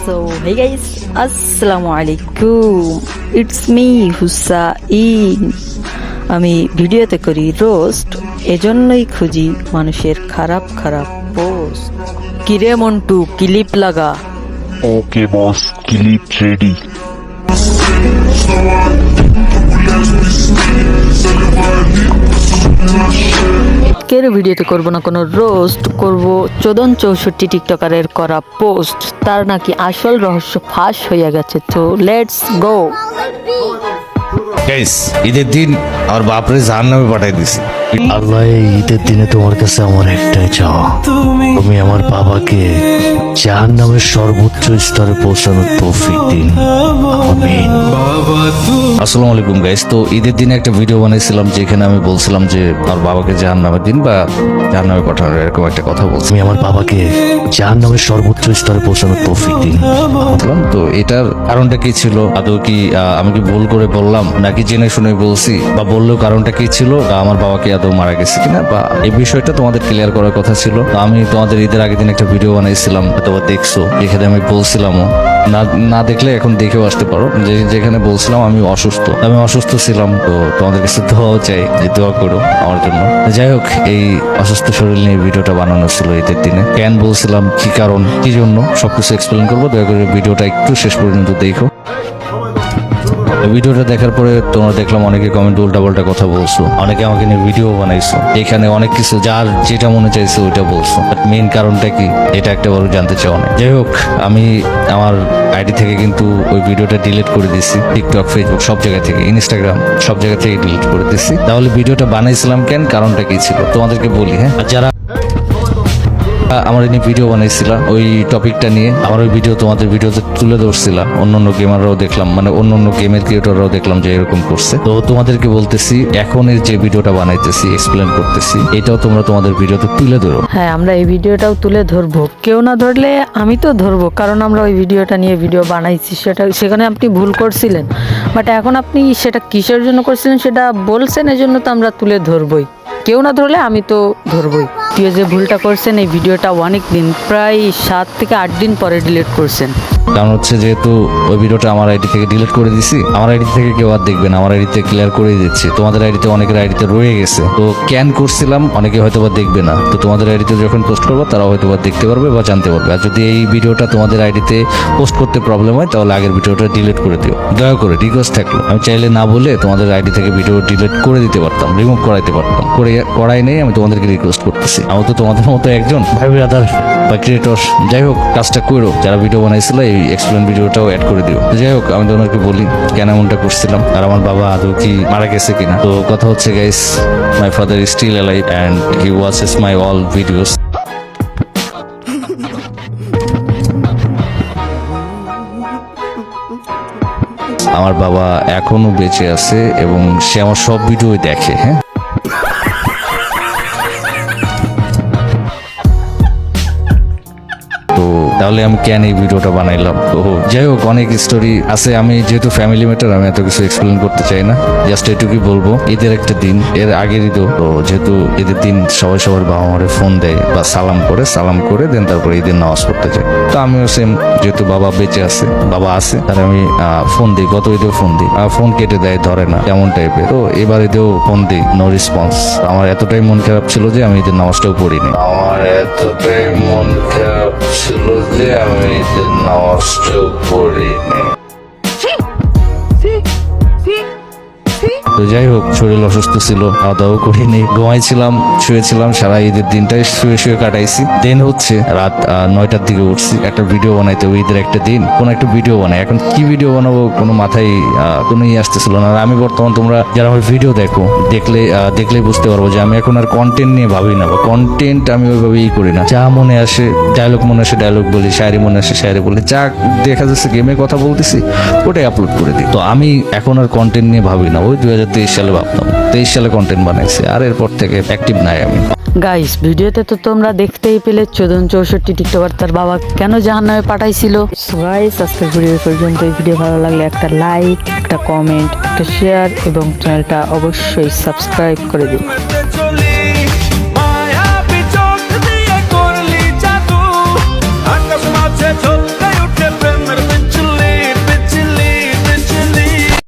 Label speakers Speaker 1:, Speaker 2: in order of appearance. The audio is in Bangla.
Speaker 1: So hey guys, আসসালামু আলাইকুম, ইটস মি হুসাইন। আমি ভিডিওতে করি রোস্ট, এজন্যই খুঁজি মানুষের খারাপ খারাপ পোস্ট। কিরে মন্টু, ক্লিপ লাগা।
Speaker 2: ওকে বস, ক্লিপ রেডি।
Speaker 1: আজকের ভিডিওতে করব না কোনো রোস্ট, করব 64 টিকটকারের করা পোস্ট। তার নাকি আসল রহস্য ফাঁস হয়ে গেছে। তো লেটস গো।
Speaker 3: গাইস, ঈদের দিন আমার বাপরে জাহান্নামে পাঠাই দিছি।
Speaker 4: আল্লাহ, এই ঈদের দিনে তোমার কাছে আমার একটাই চাওয়া, তুমি আমার বাবাকে জাহান্নামের সর্বোচ্চ স্তরে পৌঁছানোর তৌফিক দিন। আমিন।
Speaker 3: আসসালামু আলাইকুম গাইস। তো ঈদের দিনে একটা ভিডিও বানাইছিলাম যেখানে আমি বলছিলাম যে আমার বাবাকে জাহান্নামের দিন বা জাহান্নামে পাঠানোর এরকম একটা কথা বলছি।
Speaker 4: তুমি আমার বাবাকে জাহান্নামের সর্বোচ্চ স্তরে পৌঁছানোর তৌফিক দিন।
Speaker 3: তো এটার কারণটা কি ছিল? আদৌ কি আমি কি ভুল করে বললাম নাকি জেনে শুনে বলছি, বা বললেও কারণটা কি ছিল, বা আমার বাবাকে আদৌ মারা গেছে কিনা, বা এই বিষয়টা তোমাদের ক্লিয়ার করার কথা ছিল। তো আমি তোমাদের ঈদের আগের দিন একটা ভিডিও বানাইছিলাম, তোমরা দেখছো, যেখানে আমি বলছিলামও, না দেখলে এখন দেখেও আসতে পারো, যেখানে বলছিলাম আমি অসুস্থ ছিলাম। তো তোমাদের কাছে দোয়াও চাই, যে দোয়া করো আমার জন্য। যাই হোক, এই অসুস্থ শরীর নিয়ে ভিডিওটা বানানো ছিল ঈদের দিনে। কেন বলছিলাম, কি কারণ, কি জন্য, সবকিছু এক্সপ্লেন করবো। দয়া করে ভিডিওটা একটু শেষ পর্যন্ত দেখো। ভিডিওটা দেখার পরে তোমরা দেখলাম অনেকে কমেন্ট উল্টাপাল্টা কথা বলছো, অনেকে আমাকে নিয়ে ভিডিও বানাইছো, এখানে অনেক কিছু যার যেটা মনে চাইছে ওইটা বলছো। মেইন কারণটা কি, এটা একটা বড় জানতে চাও না। যাই হোক, আমি আমার আইডি থেকে কিন্তু ওই ভিডিওটা ডিলিট করে দিছি। টিকটক, ফেসবুক সব জায়গা থেকে, ইনস্টাগ্রাম সব জায়গা থেকে ডিলিট করে দিছি। তাহলে ভিডিওটা বানাইছিলাম কেন, কারণটা কি ছিল তোমাদেরকে বলি। হ্যাঁ, আর যারা আমার এই ভিডিও বানাইছিলাম ওই টপিকটা নিয়ে, আমার ওই ভিডিও তোমাদের ভিডিওতে তুলে ধরছিলাম, অন্য গেমাররাও দেখলাম, মানে অন্য গেমের ক্রিয়েটররাও দেখলাম যে এরকম করছে। তো তোমাদেরকে বলতেছি, এখন এর যে ভিডিওটা বানাইতেছি, এক্সপ্লেন করতেছি, এটাও তোমরা তোমাদের ভিডিওতে তুলে ধরো।
Speaker 1: হ্যাঁ, আমরা এই ভিডিওটাও তুলে ধরবো। কেউ না ধরলে আমি তো ধরবো, কারণ আমরা ওই ভিডিওটা নিয়ে ভিডিও বানাইছি। সেখানে আপনি ভুল করছিলেন, বাট এখন আপনি সেটা কিসের জন্য করছিলেন সেটা বলছেন, এজন্য তো আমরা তুলে ধরবই। কেউ না ধরলে আমি তো ধরবই। প্রিয়, যে ভুলটা করছেন, এই ভিডিওটা অনেক দিন, প্রায় 7 থেকে 8 দিন পরে ডিলিট করছেন।
Speaker 3: কারণ হচ্ছে, যেহেতু ওই ভিডিওটা আমার আইডি থেকে ডিলিট করে দিছি, আমার আইডি থেকে কেউ আর দেখবে না, আমার আইডিতে ক্লিয়ার করে দিচ্ছি। তোমাদের আইডিতে অনেকের আইডিতে রয়ে গেছে, তো ক্যান করছিলাম, অনেকে হয়তো বা দেখবে না। তো তোমাদের আইডিতে যখন পোস্ট করবো, তারা হয়তো বা দেখতে পারবে বা জানতে পারবে। আর যদি এই ভিডিওটা তোমাদের আইডিতে পোস্ট করতে প্রবলেম হয়, তাহলে আগের ভিডিওটা ডিলিট করে দিও, দয়া করে। রিকোয়েস্ট থাকলো, আমি চাইলে না বলে তোমাদের আইডি থেকে ভিডিও ডিলিট করে দিতে পারতাম, রিমুভ করাইতে পারতাম, করাই নেই। আমি তোমাদেরকে রিকোয়েস্ট করতেছি, আমি তো তোমাদের মতো একজন ভাই ব্রাদার বা ক্রিয়েটর। যাই হোক, কাজটা করো, যারা ভিডিও বানাইছিল এই এক্সপ্লেন ভিডিওটাও অ্যাড করে দিও। যাই হোক, আমি তোমাদেরকে বলি কেন এমনটা করছিলাম, আর আমার বাবা আদৌ কি মারা গেছে কিনা। তো কথা হচ্ছে guys, my father is still alive and he watches my all videos. আমার বাবা এখনো বেঁচে আছে এবং সে আমার সব ভিডিওই দেখে। হ্যাঁ, তাহলে আমি কেন এই ভিডিওটা বানাইলাম। তো যাই হোক, অনেক স্টোরি আছে। আমি যেহেতু ফ্যামিলি ম্যাটার, আমি এত কিছু এক্সপ্লেন করতে চাই না। জাস্ট এটুকুই বলবো, ঈদের একটা দিন, এর আগের ঈদও তো, যেহেতু ঈদের দিন সবাই সবার বাবা মারে ফোন দেয় বা সালাম করে দেন তারপরে ঈদের নামাজ পড়তে যায়। তো আমিও সেম, যেহেতু বাবা বেঁচে আছে, বাবা আছে, তার আমি ফোন দিই। গত ঈদেও ফোন দিই, ফোন কেটে দেয়, ধরে না, কেমন টাইপের। তো এবার ঈদেও ফোন দিই, নো রেসপন্স। আমার এতটাই মন খারাপ ছিল যে আমি ঈদের নামাজটাও পড়িনি। যে আমি ঈদের নামাজটাও পড়িনি। তো যাই হোক, শরীর অসুস্থ ছিল, খাওয়া দাওয়া করিনি, ঘুমাইছিলাম, শুয়েছিলাম, সারা ঈদের দিনটাই শুয়ে কাটাইছি। দেন হচ্ছে রাত 9টার দিকে উঠছি একটা ভিডিও বানাইতে। ওই ঈদের একটা দিন কোন একটা ভিডিও বানাই, এখন কি ভিডিও বানাবো কোনো মাথায় কোনো আসতেছিল না। আর আমি বর্তমান, তোমরা যারা আমার ভিডিও দেখলেই বুঝতে পারবো যে আমি এখন আর কন্টেন্ট নিয়ে ভাবি না, বা কন্টেন্ট আমি ওইভাবেই করি না। যা মনে আসে, ডায়লগ মনে আসে ডায়লগ বলি, শায়রি মনে আসে শায়রি বলি, যা দেখা যাচ্ছে গেমে কথা বলতেছি ওটাই আপলোড করে দিই। তো আমি এখন আর কন্টেন্ট নিয়ে ভাবি না। ওই 2023 সালে ভাবতাম, 23 সালে কন্টেন্ট বানাইছি, আর এরপর থেকে অ্যাক্টিভ নাই আমি।
Speaker 1: গাইস, ভিডিওতে তো তোমরা দেখতেই পেলে 64 টিকটকার তার বাবা কেন জাহান্নামে পাঠাইছিল। গাইস, আজকের ভিডিও পর্যন্ত। এই ভিডিও ভালো লাগলে একটা লাইক, একটা কমেন্ট, একটা শেয়ার এবং চ্যানেলটা অবশ্যই সাবস্ক্রাইব করে দিন।